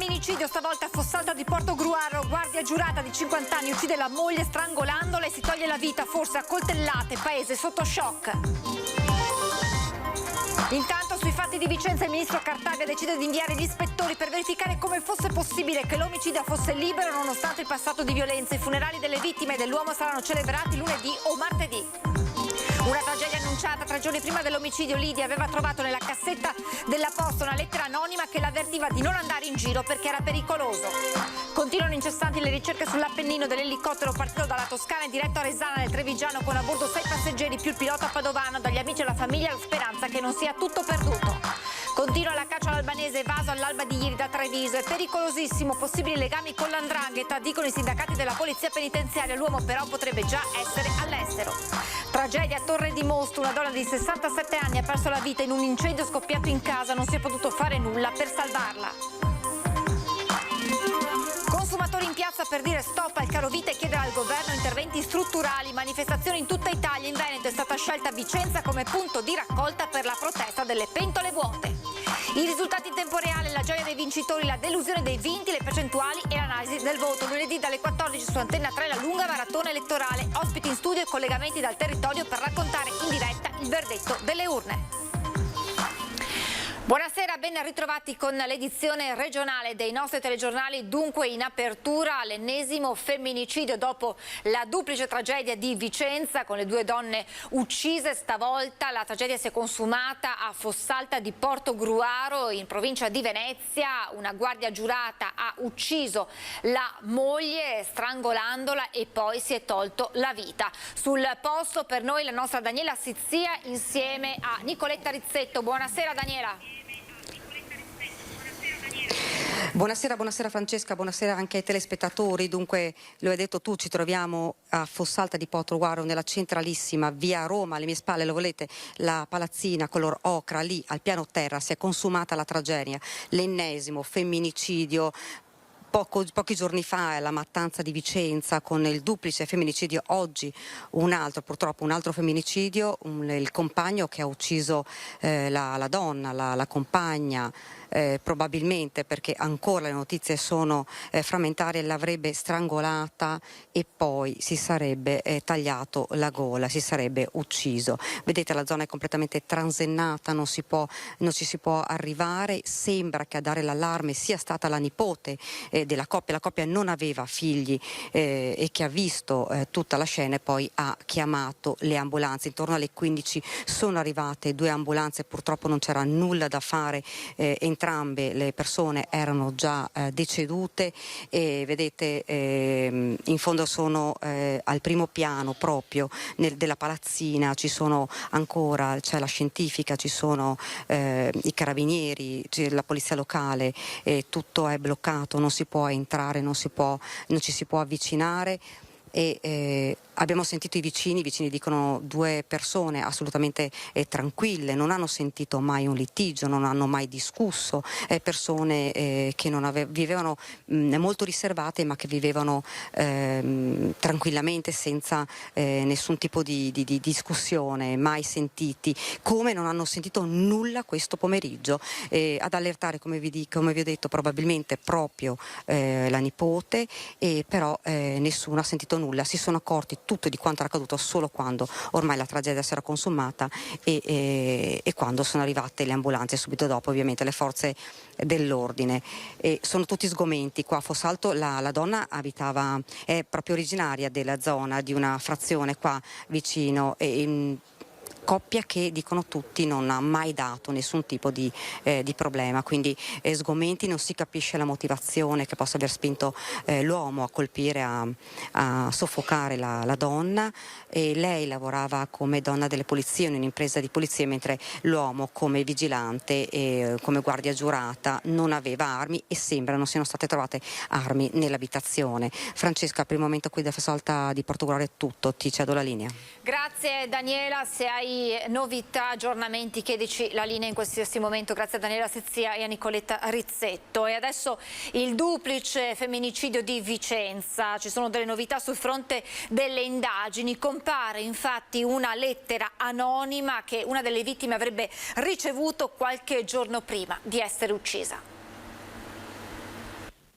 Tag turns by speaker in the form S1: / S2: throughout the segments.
S1: Femminicidio stavolta a Fossalta di Portogruaro, guardia giurata di 50 anni uccide la moglie strangolandola e si toglie la vita, forse a coltellate, paese sotto shock. Intanto sui fatti di Vicenza il ministro Cartabia decide di inviare gli ispettori per verificare come fosse possibile che l'omicida fosse libero nonostante il passato di violenza. I funerali delle vittime dell'uomo saranno celebrati lunedì o martedì. Una tragedia annunciata 3 giorni prima dell'omicidio. Lidia aveva trovato nella cassetta della posta una lettera anonima che l'avvertiva di non andare in giro perché era pericoloso. Continuano incessanti le ricerche sull'Appennino dell'elicottero partito dalla Toscana e diretto a Resana nel Trevigiano con a bordo 6 passeggeri più il pilota padovano. Dagli amici e alla famiglia la speranza che non sia tutto perduto. Continua la caccia all'albanese evaso all'alba di ieri da Treviso. È pericolosissimo, possibili legami con l''ndrangheta, dicono i sindacati della polizia penitenziaria. L'uomo però potrebbe già essere all'estero. Tragedia a Torre di Mosto, una donna di 67 anni ha perso la vita in un incendio scoppiato in casa, non si è potuto fare nulla per salvarla. Consumatori in piazza per dire stop al carovita e chiedere al governo interventi strutturali. Manifestazioni in tutta Italia. In Veneto è stata scelta Vicenza come punto di raccolta per la protesta delle pentole vuote. I risultati in tempo reale, la gioia dei vincitori, la delusione dei vinti, le percentuali e l'analisi del voto. Lunedì dalle 14 su Antenna 3 la lunga maratona elettorale. Ospiti in studio e collegamenti dal territorio per raccontare in diretta il verdetto delle urne. Buonasera, ben ritrovati con l'edizione regionale dei nostri telegiornali. Dunque in apertura l'ennesimo femminicidio dopo la duplice tragedia di Vicenza con le 2 donne uccise. Stavolta la tragedia si è consumata a Fossalta di Portogruaro in provincia di Venezia. Una guardia giurata ha ucciso la moglie strangolandola e poi si è tolto la vita. Sul posto per noi la nostra Daniela Sizzia insieme a Nicoletta Rizzetto. Buonasera Daniela.
S2: Buonasera Francesca, buonasera anche ai telespettatori. Dunque, lo hai detto tu, ci troviamo a Fossalta di Portogruaro nella centralissima via Roma, alle mie spalle lo volete, la palazzina color ocra. Lì al piano terra si è consumata la tragedia, l'ennesimo femminicidio. Pochi giorni fa è la mattanza di Vicenza con il duplice femminicidio, oggi purtroppo un altro femminicidio, il compagno che ha ucciso la donna, la compagna, probabilmente perché ancora le notizie sono frammentarie, l'avrebbe strangolata e poi si sarebbe tagliato la gola, si sarebbe ucciso. Vedete, la zona è completamente transennata, non ci si può arrivare. Sembra che a dare l'allarme sia stata la nipote della coppia. La coppia non aveva figli e che ha visto tutta la scena e poi ha chiamato le ambulanze. Intorno alle 15 sono arrivate 2 ambulanze, purtroppo non c'era nulla da fare, entrambe le persone erano già decedute e vedete in fondo sono al primo piano proprio della palazzina, c'è la scientifica, ci sono i carabinieri, la polizia locale, tutto è bloccato, non si può entrare, non ci si può avvicinare e abbiamo sentito i vicini dicono 2 persone assolutamente tranquille, non hanno sentito mai un litigio, non hanno mai discusso, persone che vivevano molto riservate ma che vivevano tranquillamente senza nessun tipo di discussione, mai sentiti, come non hanno sentito nulla questo pomeriggio. Ad allertare, come vi ho detto, probabilmente proprio la nipote, però nessuno ha sentito nulla, si sono accorti tutto di quanto era accaduto solo quando ormai la tragedia si era consumata e quando sono arrivate le ambulanze, subito dopo ovviamente le forze dell'ordine. Sono tutti sgomenti. Qua a Fossalto la donna è proprio originaria della zona, di una frazione qua vicino, coppia che dicono tutti non ha mai dato nessun tipo di problema, quindi sgomenti, non si capisce la motivazione che possa aver spinto l'uomo a colpire, a soffocare la donna. E lei lavorava come donna delle pulizie in un'impresa di pulizie, mentre l'uomo come vigilante e come guardia giurata non aveva armi e sembra non siano state trovate armi nell'abitazione. Francesca, per il momento qui da Fossalta di Portogruaro è tutto, ti cedo la linea.
S1: Grazie Daniela, se hai novità, aggiornamenti, chiedici la linea in qualsiasi momento. Grazie a Daniela Sizzia e a Nicoletta Rizzetto. E adesso il duplice femminicidio di Vicenza. Ci sono delle novità sul fronte delle indagini. Compare infatti una lettera anonima che una delle vittime avrebbe ricevuto qualche giorno prima di essere uccisa.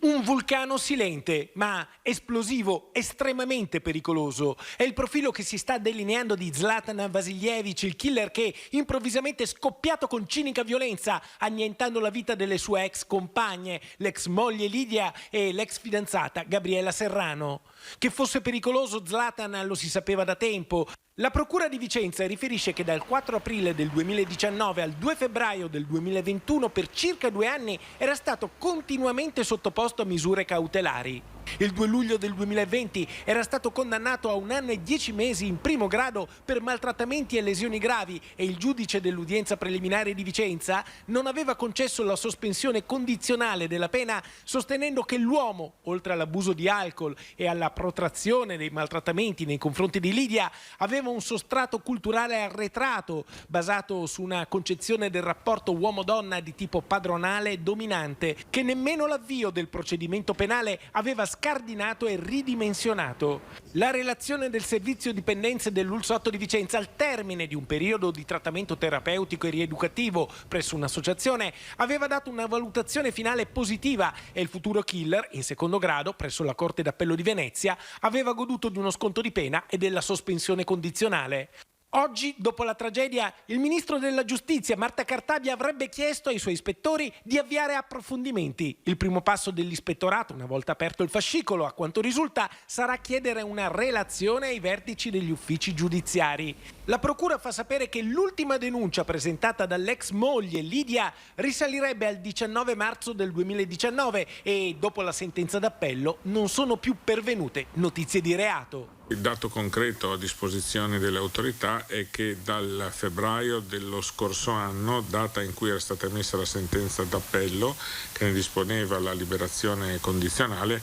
S3: Un vulcano silente, ma esplosivo, estremamente pericoloso. È il profilo che si sta delineando di Zlatan Vasiljevic, il killer che improvvisamente è scoppiato con cinica violenza, annientando la vita delle sue ex compagne, l'ex moglie Lidia e l'ex fidanzata Gabriela Serrano. Che fosse pericoloso Zlatan lo si sapeva da tempo. La Procura di Vicenza riferisce che dal 4 aprile del 2019 al 2 febbraio del 2021 per circa 2 anni era stato continuamente sottoposto a misure cautelari. Il 2 luglio del 2020 era stato condannato a 1 anno e 10 mesi in primo grado per maltrattamenti e lesioni gravi e il giudice dell'udienza preliminare di Vicenza non aveva concesso la sospensione condizionale della pena, sostenendo che l'uomo, oltre all'abuso di alcol e alla protrazione dei maltrattamenti nei confronti di Lidia, aveva un sostrato culturale arretrato basato su una concezione del rapporto uomo-donna di tipo padronale e dominante che nemmeno l'avvio del procedimento penale aveva scardinato e ridimensionato. La relazione del servizio dipendenze dell'Ulsotto di Vicenza al termine di un periodo di trattamento terapeutico e rieducativo presso un'associazione aveva dato una valutazione finale positiva e il futuro killer, in secondo grado presso la Corte d'Appello di Venezia, aveva goduto di uno sconto di pena e della sospensione condizionale. Oggi, dopo la tragedia, il ministro della Giustizia, Marta Cartabia, avrebbe chiesto ai suoi ispettori di avviare approfondimenti. Il primo passo dell'ispettorato, una volta aperto il fascicolo, a quanto risulta, sarà chiedere una relazione ai vertici degli uffici giudiziari. La procura fa sapere che l'ultima denuncia presentata dall'ex moglie Lidia risalirebbe al 19 marzo del 2019 e, dopo la sentenza d'appello, non sono più pervenute notizie di reato.
S4: Il dato concreto a disposizione delle autorità è che dal febbraio dello scorso anno, data in cui era stata emessa la sentenza d'appello che ne disponeva la liberazione condizionale,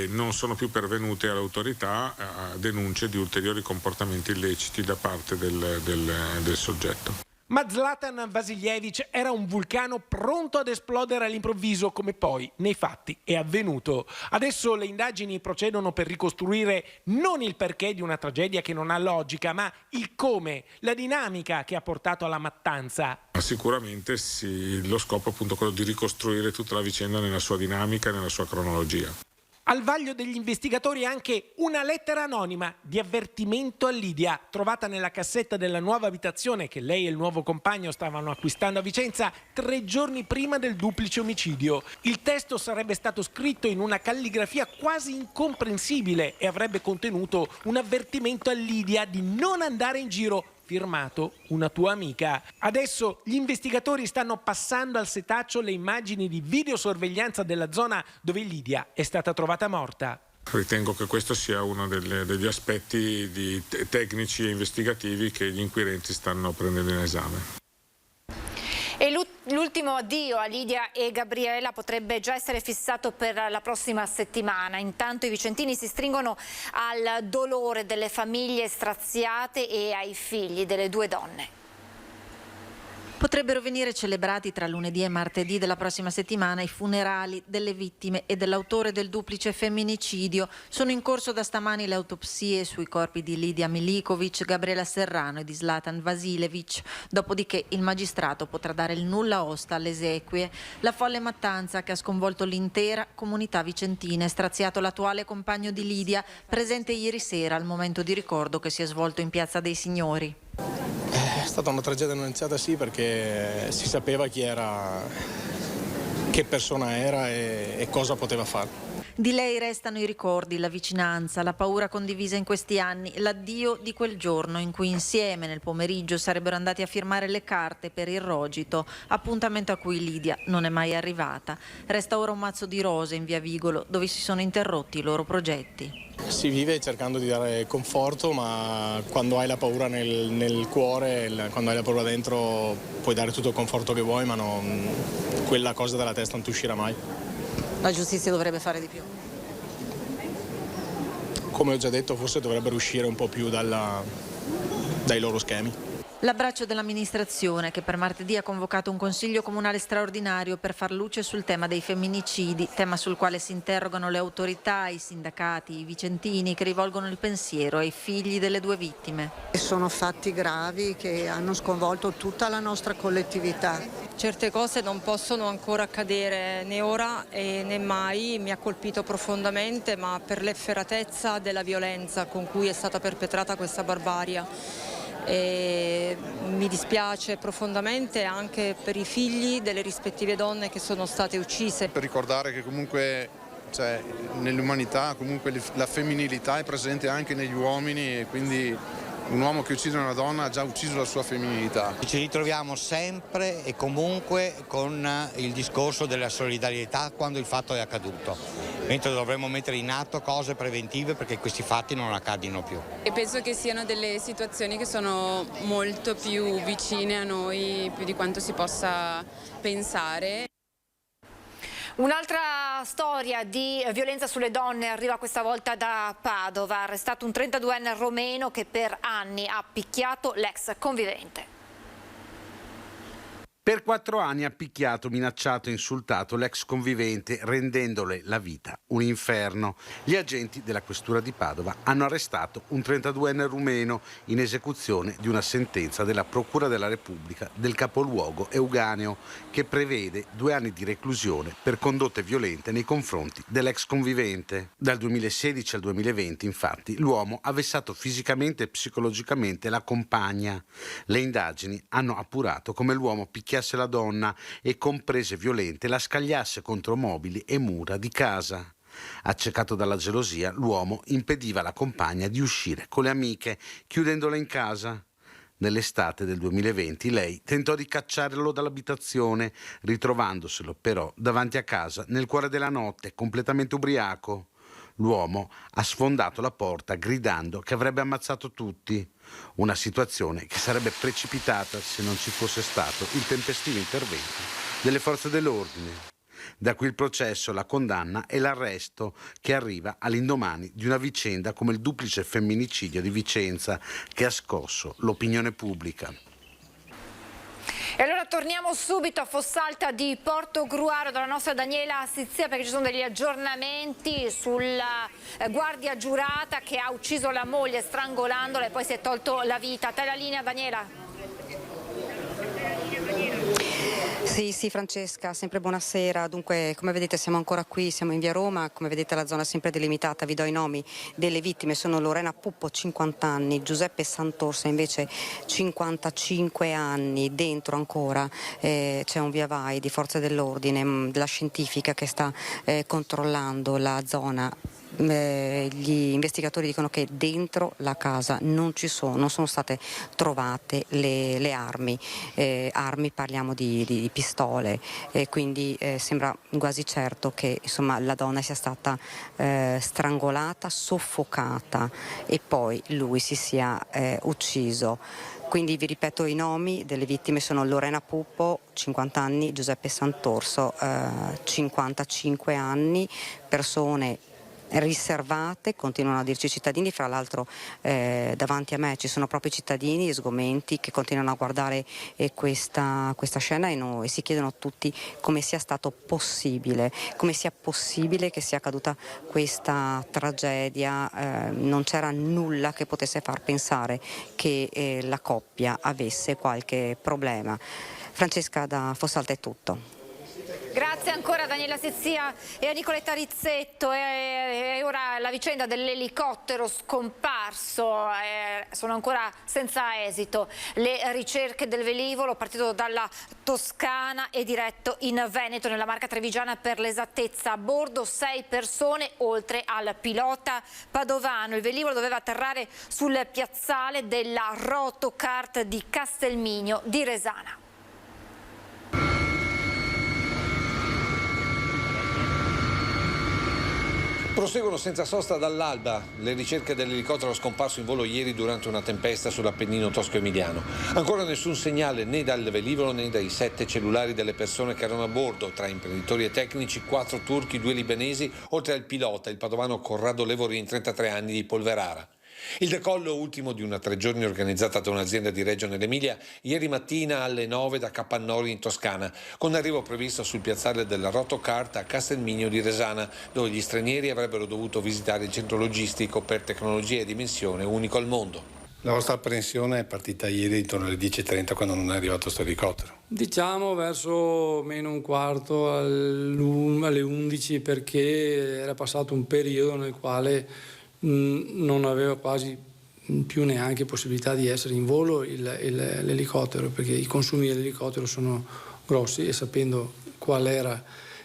S4: non sono più pervenute all'autorità denunce di ulteriori comportamenti illeciti da parte del soggetto.
S3: Ma Zlatan Vasiljevic era un vulcano pronto ad esplodere all'improvviso, come poi nei fatti è avvenuto. Adesso le indagini procedono per ricostruire non il perché di una tragedia che non ha logica, ma il come, la dinamica che ha portato alla mattanza.
S4: Sicuramente lo scopo è appunto quello di ricostruire tutta la vicenda nella sua dinamica e nella sua cronologia.
S3: Al vaglio degli investigatori anche una lettera anonima di avvertimento a Lidia, trovata nella cassetta della nuova abitazione che lei e il nuovo compagno stavano acquistando a Vicenza 3 giorni prima del duplice omicidio. Il testo sarebbe stato scritto in una calligrafia quasi incomprensibile e avrebbe contenuto un avvertimento a Lidia di non andare in giro, firmato una tua amica. Adesso gli investigatori stanno passando al setaccio le immagini di videosorveglianza della zona dove Lidia è stata trovata morta.
S4: Ritengo che questo sia uno degli aspetti tecnici e investigativi che gli inquirenti stanno prendendo in esame.
S1: E l'ultimo addio a Lidia e Gabriela potrebbe già essere fissato per la prossima settimana. Intanto i vicentini si stringono al dolore delle famiglie straziate e ai figli delle 2 donne.
S5: Potrebbero venire celebrati tra lunedì e martedì della prossima settimana i funerali delle vittime e dell'autore del duplice femminicidio. Sono in corso da stamani le autopsie sui corpi di Lidia Milikovic, Gabriela Serrano e di Zlatan Vasiljevic. Dopodiché il magistrato potrà dare il nulla osta alle esequie. La folle mattanza che ha sconvolto l'intera comunità vicentina e straziato l'attuale compagno di Lidia, presente ieri sera al momento di ricordo che si è svolto in Piazza dei Signori.
S6: È stata una tragedia annunciata, sì, perché si sapeva chi era, che persona era e cosa poteva fare.
S5: Di lei restano i ricordi, la vicinanza, la paura condivisa in questi anni, l'addio di quel giorno in cui insieme nel pomeriggio sarebbero andati a firmare le carte per il rogito, appuntamento a cui Lidia non è mai arrivata. Resta ora un mazzo di rose in via Vigolo, dove si sono interrotti i loro progetti.
S6: Si vive cercando di dare conforto, ma quando hai la paura nel cuore, quando hai la paura dentro, puoi dare tutto il conforto che vuoi, ma quella cosa dalla testa non ti uscirà mai.
S2: La giustizia dovrebbe fare di più.
S6: Come ho già detto, forse dovrebbero uscire un po' più dai loro schemi.
S5: L'abbraccio dell'amministrazione che per martedì ha convocato un consiglio comunale straordinario per far luce sul tema dei femminicidi, tema sul quale si interrogano le autorità, i sindacati, i vicentini che rivolgono il pensiero ai figli delle due vittime.
S7: Sono fatti gravi che hanno sconvolto tutta la nostra collettività.
S8: Certe cose non possono ancora accadere né ora né mai, mi ha colpito profondamente, ma per l'efferatezza della violenza con cui è stata perpetrata questa barbarie. E mi dispiace profondamente anche per i figli delle rispettive donne che sono state uccise.
S9: Per ricordare che comunque nell'umanità comunque la femminilità è presente anche negli uomini e quindi un uomo che uccide una donna ha già ucciso la sua femminilità.
S10: Ci ritroviamo sempre e comunque con il discorso della solidarietà quando il fatto è accaduto, mentre dovremmo mettere in atto cose preventive perché questi fatti non accadino più.
S11: E penso che siano delle situazioni che sono molto più vicine a noi, più di quanto si possa pensare.
S1: Un'altra storia di violenza sulle donne arriva questa volta da Padova. Arrestato un 32enne romeno che per anni ha picchiato l'ex convivente.
S12: Per 4 anni ha picchiato, minacciato e insultato l'ex convivente, rendendole la vita un inferno. Gli agenti della questura di Padova hanno arrestato un 32enne rumeno in esecuzione di una sentenza della Procura della Repubblica del capoluogo Euganeo che prevede 2 anni di reclusione per condotte violente nei confronti dell'ex convivente. Dal 2016 al 2020, infatti, l'uomo ha vessato fisicamente e psicologicamente la compagna. Le indagini hanno appurato come l'uomo picchiasse la donna e con prese violente la scagliasse contro mobili e mura di casa. Accecato dalla gelosia, l'uomo impediva alla compagna di uscire con le amiche, chiudendola in casa. Nell'estate del 2020 lei tentò di cacciarlo dall'abitazione, ritrovandoselo però davanti a casa nel cuore della notte, completamente ubriaco. L'uomo ha sfondato la porta gridando che avrebbe ammazzato tutti. Una situazione che sarebbe precipitata se non ci fosse stato il tempestivo intervento delle forze dell'ordine. Da qui il processo, la condanna e l'arresto che arriva all'indomani di una vicenda come il duplice femminicidio di Vicenza che ha scosso l'opinione pubblica.
S1: E allora torniamo subito a Fossalta di Portogruaro dalla nostra Daniela Sizia perché ci sono degli aggiornamenti sulla guardia giurata che ha ucciso la moglie strangolandola e poi si è tolto la vita. A te la linea, Daniela.
S2: Sì, Francesca, sempre buonasera. Dunque, come vedete siamo ancora qui, siamo in via Roma, come vedete la zona è sempre delimitata, vi do i nomi delle vittime, sono Lorena Puppo 50 anni, Giuseppe Santorsa invece 55 anni, dentro ancora c'è un via vai di forze dell'ordine, della scientifica che sta controllando la zona. Gli investigatori dicono che dentro la casa non sono state trovate le armi, parliamo di pistole, quindi sembra quasi certo che insomma, la donna sia stata strangolata, soffocata e poi lui si sia ucciso. Quindi vi ripeto i nomi delle vittime sono Lorena Puppo, 50 anni, Giuseppe Santorso, 55 anni, persone riservate, continuano a dirci cittadini, fra l'altro davanti a me ci sono proprio cittadini sgomenti che continuano a guardare questa scena e si chiedono tutti come sia stato possibile, come sia possibile che sia accaduta questa tragedia, non c'era nulla che potesse far pensare che la coppia avesse qualche problema. Francesca da Fossalta è tutto.
S1: Grazie ancora a Daniela Sizia e a Nicoletta Rizzetto. E ora la vicenda dell'elicottero scomparso, sono ancora senza esito. Le ricerche del velivolo partito dalla Toscana e diretto in Veneto, nella Marca Trevigiana per l'esattezza. A bordo 6 persone oltre al pilota padovano. Il velivolo doveva atterrare sul piazzale della Rotocart di Castelmigno di Resana.
S13: Proseguono senza sosta dall'alba le ricerche dell'elicottero scomparso in volo ieri durante una tempesta sull'Appennino tosco-emiliano. Ancora nessun segnale né dal velivolo né dai 7 cellulari delle persone che erano a bordo, tra imprenditori e tecnici, 4 turchi, 2 libanesi, oltre al pilota, il padovano Corrado Levorin, 33 anni, di Polverara. Il decollo ultimo di una 3 giorni organizzata da un'azienda di Reggio nell'Emilia ieri mattina alle 9 da Capannori in Toscana, con arrivo previsto sul piazzale della Rotocart a Castelmigno di Resana, dove gli stranieri avrebbero dovuto visitare il centro logistico per tecnologia e dimensione unico al mondo.
S14: La vostra apprensione è partita ieri intorno alle 10:30 quando non è arrivato questo elicottero.
S15: Diciamo verso meno un quarto alle 11, perché era passato un periodo nel quale non aveva quasi più neanche possibilità di essere in volo l'elicottero, perché i consumi dell'elicottero sono grossi e sapendo qual era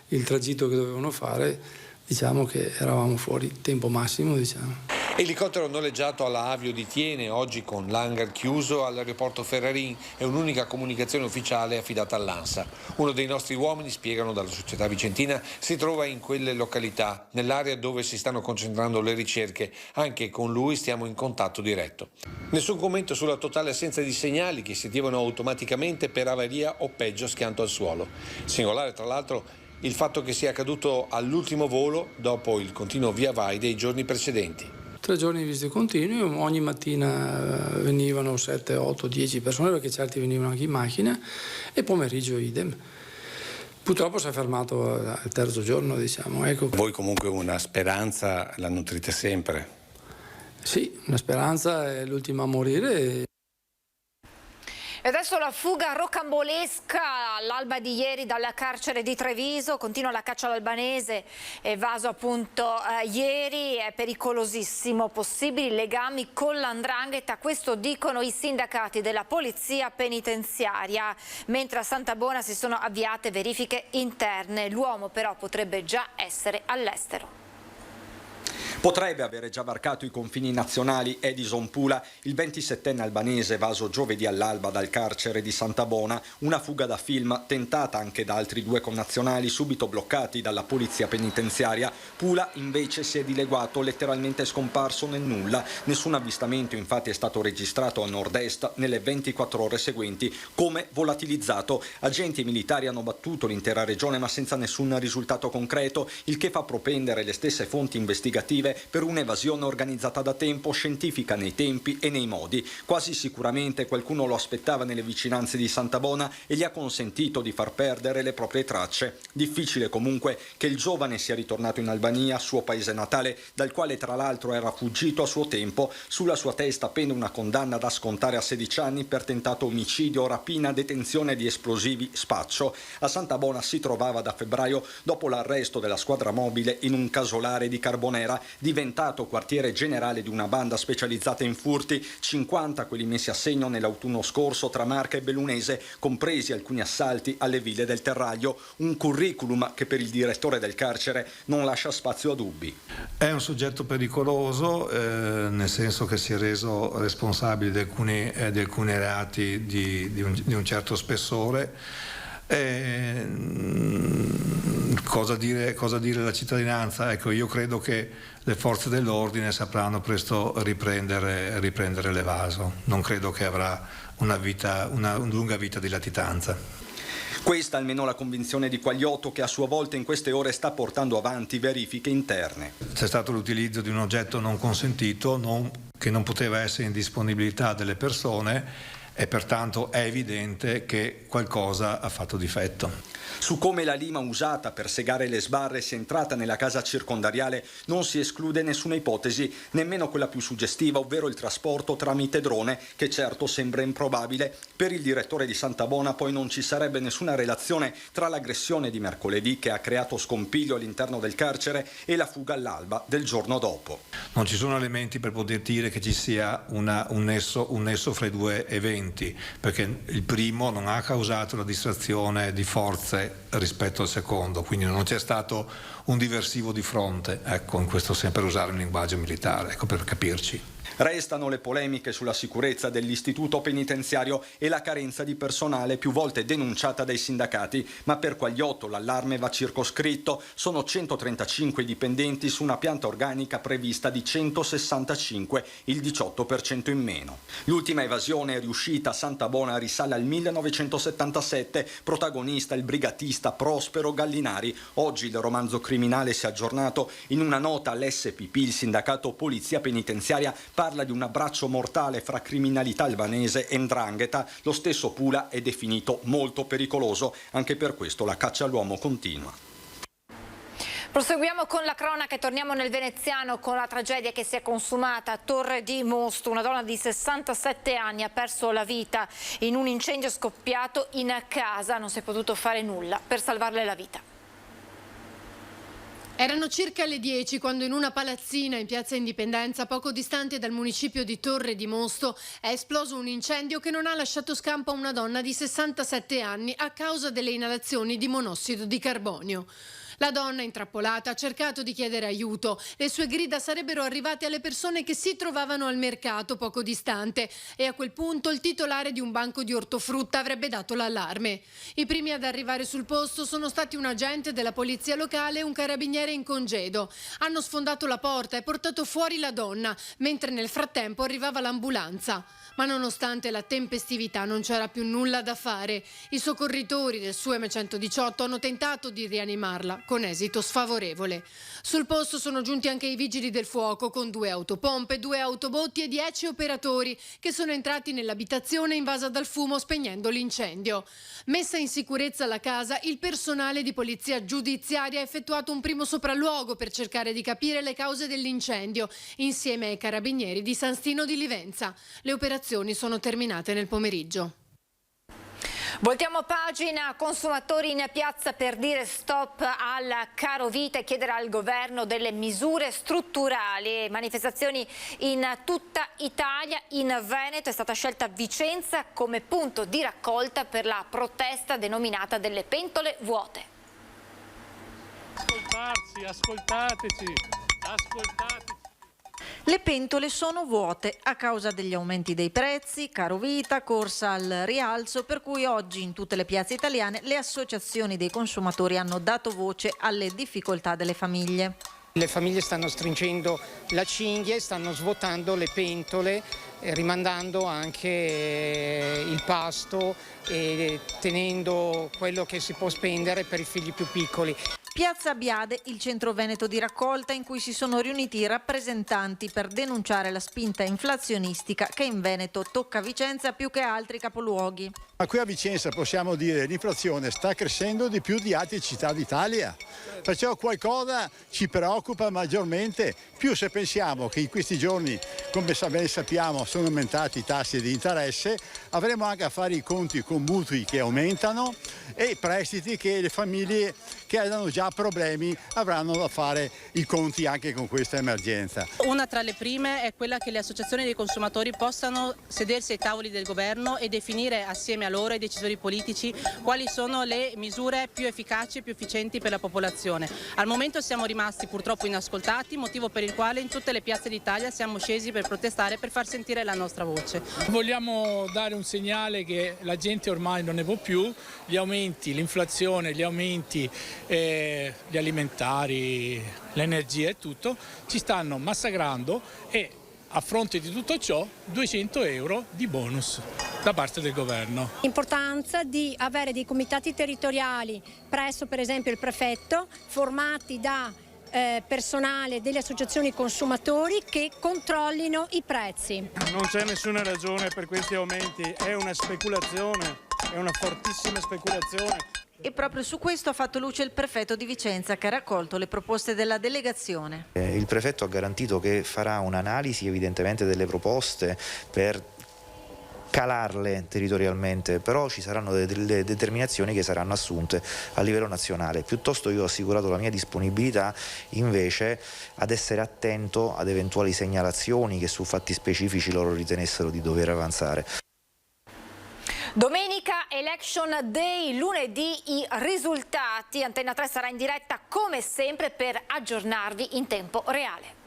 S15: il tragitto che dovevano fare, diciamo che eravamo fuori tempo massimo, diciamo.
S13: Elicottero noleggiato alla Avio di Thiene, oggi con l'hangar chiuso all'aeroporto Ferrarin e un'unica comunicazione ufficiale affidata all'ANSA. Uno dei nostri uomini, spiegano dalla società vicentina, si trova in quelle località, nell'area dove si stanno concentrando le ricerche. Anche con lui stiamo in contatto diretto. Nessun commento sulla totale assenza di segnali che si attivano automaticamente per avaria o peggio schianto al suolo. Singolare tra l'altro il fatto che sia accaduto all'ultimo volo dopo il continuo via vai dei giorni precedenti.
S15: 3 giorni di visite continue, ogni mattina venivano 7, 8, 10 persone, perché certi venivano anche in macchina, e pomeriggio idem. Purtroppo si è fermato al terzo giorno, diciamo. Ecco.
S14: Voi comunque una speranza la nutrite sempre?
S15: Sì, una speranza è l'ultima a morire.
S1: E adesso la fuga rocambolesca all'alba di ieri dalla carcere di Treviso, continua la caccia all'albanese, evaso appunto ieri, è pericolosissimo, possibili legami con l''ndrangheta, questo dicono i sindacati della polizia penitenziaria, mentre a Santabona si sono avviate verifiche interne, l'uomo però potrebbe già essere all'estero.
S16: Potrebbe avere già varcato i confini nazionali Edison Pula, il 27enne albanese evaso giovedì all'alba dal carcere di Santabona, una fuga da film tentata anche da altri 2 connazionali subito bloccati dalla polizia penitenziaria. Pula invece si è dileguato, letteralmente scomparso nel nulla. Nessun avvistamento infatti è stato registrato a nord-est nelle 24 ore seguenti, come volatilizzato. Agenti militari hanno battuto l'intera regione ma senza nessun risultato concreto, il che fa propendere le stesse fonti investigative per un'evasione organizzata da tempo, scientifica nei tempi e nei modi. Quasi sicuramente qualcuno lo aspettava nelle vicinanze di Santabona e gli ha consentito di far perdere le proprie tracce. Difficile comunque che il giovane sia ritornato in Albania, suo paese natale, dal quale tra l'altro era fuggito a suo tempo. Sulla sua testa pende una condanna da scontare a 16 anni per tentato omicidio, rapina, detenzione di esplosivi, spaccio. A Santabona si trovava da febbraio dopo l'arresto della squadra mobile in un casolare di Carbonera, diventato quartiere generale di una banda specializzata in furti, 50 quelli messi a segno nell'autunno scorso tra Marca e Bellunese, compresi alcuni assalti alle ville del Terraglio, un curriculum che per il direttore del carcere non lascia spazio a dubbi.
S17: È un soggetto pericoloso, nel senso che si è reso responsabile di alcuni reati di un certo spessore. Cosa dire alla cittadinanza? Ecco, io credo che le forze dell'ordine sapranno presto riprendere l'evaso. Non credo che avrà una lunga vita di latitanza.
S16: Questa è almeno la convinzione di Quagliotto, che a sua volta in queste ore sta portando avanti verifiche interne.
S17: C'è stato l'utilizzo di un oggetto non consentito, che non poteva essere in disponibilità delle persone, e pertanto è evidente che qualcosa ha fatto difetto.
S16: Su come la lima usata per segare le sbarre sia entrata nella casa circondariale non si esclude nessuna ipotesi, nemmeno quella più suggestiva, ovvero il trasporto tramite drone, che certo sembra improbabile. Per il direttore di Santabona poi non ci sarebbe nessuna relazione tra l'aggressione di mercoledì, che ha creato scompiglio all'interno del carcere, e la fuga all'alba del giorno dopo.
S17: Non ci sono elementi per poter dire che ci sia un nesso fra i 2 eventi, perché il primo non ha causato la distrazione di forze rispetto al secondo, quindi non c'è stato un diversivo di fronte, ecco, in questo sempre usare un linguaggio militare, ecco, per capirci.
S16: Restano le polemiche sulla sicurezza dell'istituto penitenziario e la carenza di personale più volte denunciata dai sindacati, ma per Quagliotto l'allarme va circoscritto. Sono 135 dipendenti su una pianta organica prevista di 165, il 18% in meno. L'ultima evasione è riuscita vita a Santabona risale al 1977, protagonista il brigatista Prospero Gallinari. Oggi il romanzo criminale si è aggiornato. In una nota all'SPP, il sindacato Polizia Penitenziaria parla di un abbraccio mortale fra criminalità albanese e 'ndrangheta. Lo stesso Pula è definito molto pericoloso. Anche per questo la caccia all'uomo continua.
S1: Proseguiamo con la cronaca e torniamo nel veneziano con la tragedia che si è consumata a Torre di Mosto. Una donna di 67 anni ha perso la vita in un incendio scoppiato in casa. Non si è potuto fare nulla per salvarle la vita.
S18: Erano circa le 10 quando in una palazzina in piazza Indipendenza, poco distante dal municipio di Torre di Mosto, è esploso un incendio che non ha lasciato scampo a una donna di 67 anni a causa delle inalazioni di monossido di carbonio. La donna, intrappolata, ha cercato di chiedere aiuto. Le sue grida sarebbero arrivate alle persone che si trovavano al mercato poco distante e a quel punto il titolare di un banco di ortofrutta avrebbe dato l'allarme. I primi ad arrivare sul posto sono stati un agente della polizia locale e un carabiniere in congedo. Hanno sfondato la porta e portato fuori la donna, mentre nel frattempo arrivava l'ambulanza. Ma nonostante la tempestività non c'era più nulla da fare. I soccorritori del SUEM 118 hanno tentato di rianimarla con esito sfavorevole. Sul posto sono giunti anche i vigili del fuoco con 2 autopompe, 2 autobotti e 10 operatori che sono entrati nell'abitazione invasa dal fumo spegnendo l'incendio. Messa in sicurezza la casa, il personale di polizia giudiziaria ha effettuato un primo sopralluogo per cercare di capire le cause dell'incendio insieme ai carabinieri di San Stino di Livenza. Le operazioni sono terminate nel pomeriggio.
S1: Voltiamo pagina, consumatori in piazza per dire stop al caro vita e chiedere al governo delle misure strutturali. Manifestazioni in tutta Italia. In Veneto è stata scelta Vicenza come punto di raccolta per la protesta denominata delle pentole vuote.
S19: Ascoltateci.
S5: Le pentole sono vuote a causa degli aumenti dei prezzi, caro vita, corsa al rialzo, per cui oggi in tutte le piazze italiane le associazioni dei consumatori hanno dato voce alle difficoltà delle famiglie.
S20: Le famiglie stanno stringendo la cinghia e stanno svuotando le pentole, rimandando anche il pasto e tenendo quello che si può spendere per i figli più piccoli.
S5: Piazza Biade, il centro veneto di raccolta in cui si sono riuniti i rappresentanti per denunciare la spinta inflazionistica che in Veneto tocca Vicenza più che altri capoluoghi.
S21: Ma qui a Vicenza possiamo dire che l'inflazione sta crescendo di più di altre città d'Italia, perciò qualcosa ci preoccupa maggiormente, più se pensiamo che in questi giorni, come ben sappiamo, sono aumentati i tassi di interesse, avremo anche a fare i conti con mutui che aumentano e prestiti che le famiglie che hanno già problemi avranno da fare i conti anche con questa emergenza.
S22: Una tra le prime è quella che le associazioni dei consumatori possano sedersi ai tavoli del governo e definire assieme a loro e ai decisori politici quali sono le misure più efficaci e più efficienti per la popolazione. Al momento siamo rimasti purtroppo inascoltati, motivo per il quale in tutte le piazze d'Italia siamo scesi per protestare, per far sentire la nostra voce.
S19: Vogliamo dare un segnale che la gente ormai non ne può più, gli aumenti, l'inflazione, gli aumenti, gli alimentari, l'energia e tutto ci stanno massacrando e a fronte di tutto ciò 200 euro di bonus da parte del governo.
S23: L'importanza di avere dei comitati territoriali presso per esempio il prefetto formati da personale delle associazioni consumatori che controllino i prezzi.
S24: Non c'è nessuna ragione per questi aumenti, è una speculazione, è una fortissima speculazione.
S5: E proprio su questo ha fatto luce il prefetto di Vicenza che ha raccolto le proposte della delegazione.
S25: Il prefetto ha garantito che farà un'analisi evidentemente delle proposte per calarle territorialmente, però ci saranno delle determinazioni che saranno assunte a livello nazionale. Piuttosto io ho assicurato la mia disponibilità invece ad essere attento ad eventuali segnalazioni che su fatti specifici loro ritenessero di dover avanzare.
S1: Domenica Election Day, lunedì i risultati. Antenna 3 sarà in diretta come sempre per aggiornarvi in tempo reale.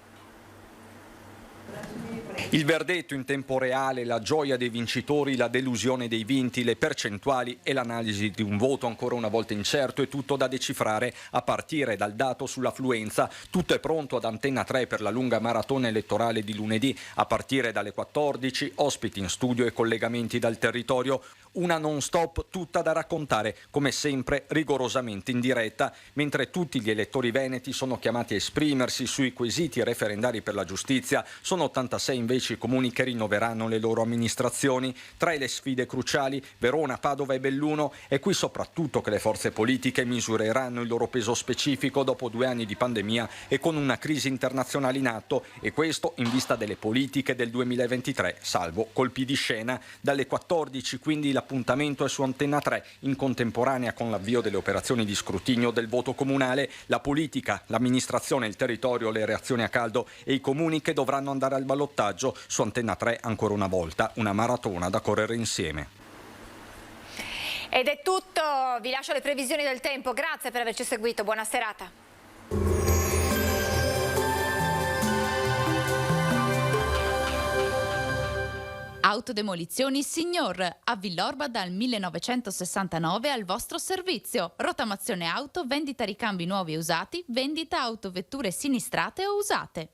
S16: Il verdetto in tempo reale, la gioia dei vincitori, la delusione dei vinti, le percentuali e l'analisi di un voto ancora una volta incerto è tutto da decifrare a partire dal dato sull'affluenza. Tutto è pronto ad Antenna 3 per la lunga maratona elettorale di lunedì a partire dalle 14, ospiti in studio e collegamenti dal territorio. Una non stop tutta da raccontare, come sempre rigorosamente in diretta, mentre tutti gli elettori veneti sono chiamati a esprimersi sui quesiti referendari per la giustizia. Sono 86 invece i comuni che rinnoveranno le loro amministrazioni. Tra le sfide cruciali Verona, Padova e Belluno. È qui soprattutto che le forze politiche misureranno il loro peso specifico dopo 2 anni di pandemia e con una crisi internazionale in atto, e questo in vista delle politiche del 2023, salvo colpi di scena. Dalle 14 quindi l'appuntamento è su Antenna 3, in contemporanea con l'avvio delle operazioni di scrutinio del voto comunale, la politica, l'amministrazione, il territorio, le reazioni a caldo e i comuni che dovranno andare al ballottaggio. Su Antenna 3 ancora una volta una maratona da correre insieme.
S1: Ed è tutto, vi lascio le previsioni del tempo, grazie per averci seguito, buona serata.
S3: Autodemolizioni Signor, a Villorba dal 1969 al vostro servizio. Rottamazione auto, vendita ricambi nuovi e usati, vendita autovetture sinistrate o usate.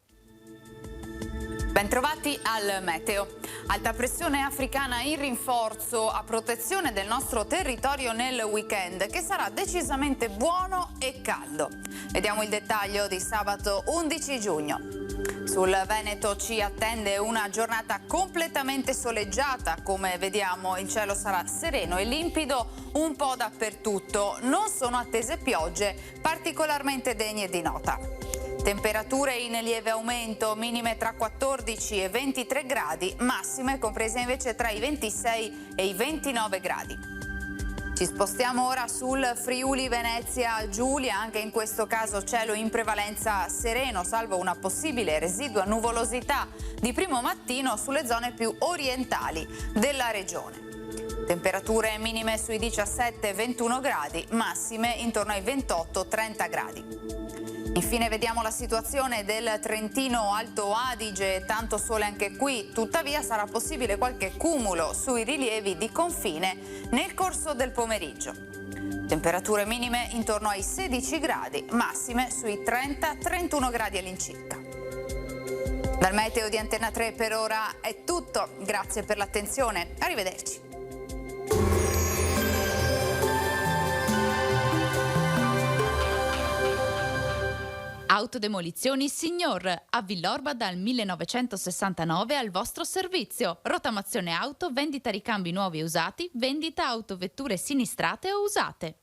S4: Bentrovati al meteo. Alta pressione africana in rinforzo a protezione del nostro territorio nel weekend, che sarà decisamente buono e caldo. Vediamo il dettaglio di sabato 11 giugno. Sul Veneto ci attende una giornata completamente soleggiata, come vediamo il cielo sarà sereno e limpido un po' dappertutto. Non sono attese piogge particolarmente degne di nota. Temperature in lieve aumento, minime tra 14 e 23 gradi, massime comprese invece tra i 26 e i 29 gradi. Ci spostiamo ora sul Friuli Venezia Giulia, anche in questo caso cielo in prevalenza sereno, salvo una possibile residua nuvolosità di primo mattino sulle zone più orientali della regione. Temperature minime sui 17-21 gradi, massime intorno ai 28-30 gradi. Infine vediamo la situazione del Trentino Alto Adige, tanto sole anche qui, tuttavia sarà possibile qualche cumulo sui rilievi di confine nel corso del pomeriggio. Temperature minime intorno ai 16 gradi, massime sui 30-31 gradi all'incirca. Dal meteo di Antenna 3 per ora è tutto, grazie per l'attenzione, arrivederci.
S3: Autodemolizioni Signor, a Villorba dal 1969 al vostro servizio. Rottamazione auto, vendita ricambi nuovi e usati, vendita autovetture sinistrate o usate.